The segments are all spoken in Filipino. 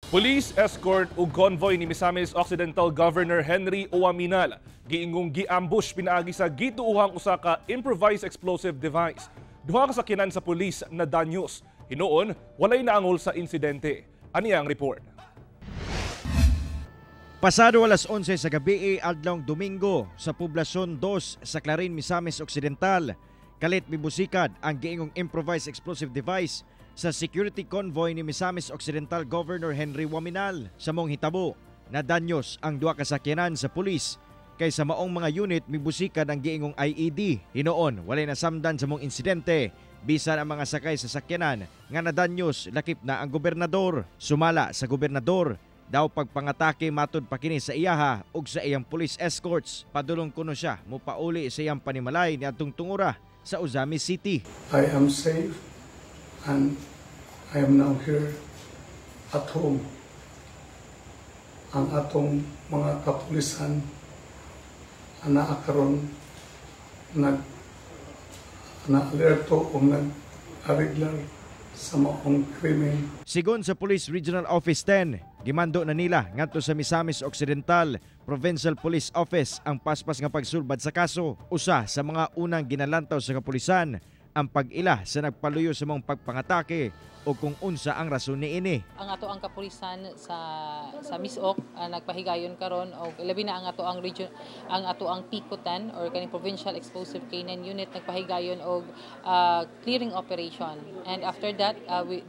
Police escort ug convoy ni Misamis Occidental Governor Henry Uwaminal giingong giambush pinaagi sa gituuhang usa ka improvised explosive device. Duha ka sakyanan sa pulis na danyos. Hinuon walay naangol sa insidente. Ani ang report. Pasado alas 11 sa gabi adlawng Domingo sa Poblasyon 2 sa Clarin, Misamis Occidental, kalit mibusikad ang giingong improvised explosive device sa security convoy ni Misamis Occidental Governor Henry Uwaminal. Sa mong hitabo, nadanyos ang duha ka sakyanan sa pulis kay sa maong mga unit mibusikad ang giingong IED. Hinoon walay nasamdan sa mong insidente bisan ang mga sakay sa sakyanan nga nadanyos lakip na ang gobernador. Sumala sa gobernador daw pagpangatake matud pa kini sa iyaha ug sa iyang police escorts. Padulong kuno siya mopauli sa iyang panimalay niadtong tungura sa Uzami City. I am safe and I am now here at home. Ang atong mga kapulisan karon na-alerto o nag-ariglar sa maong krimen. Sigon sa Police Regional Office 10, gimando na nila ngadto sa Misamis Occidental Provincial Police Office ang paspas nga pagsulbad sa kaso. Usa sa mga unang ginalantaw sa kapulisan ang pag-ila sa nagpaluyo sa mga pagpangatake o kung unsa ang rason niini. Ang ato ang kapulisan sa Misok nagpahigayon karon og labi na ang ato ang region, ang ato ang Pikutan or kaning Provincial Explosive K9 Unit nagpahigayon og clearing operation, and after that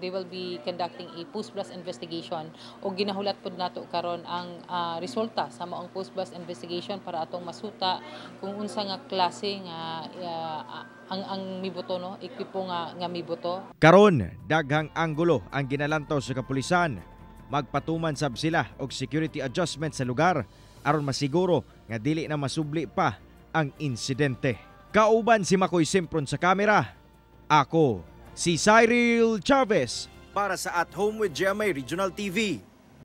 they will be conducting a post-blast investigation og ginahulat pud nato karon ang resulta sa maong post-blast investigation para atong masuta kung unsa nga klase nga ang miboto, no, ekwipo nga miboto. Karon daghang anggulo ang ginalantaw sa kapulisan. Magpatuman sab sila og security adjustment sa lugar aron masiguro nga dili na masubli pa ang insidente. Kauban si Makoy Simpron sa kamera. Ako si Cyril Chavez para sa At Home with GMA Regional TV.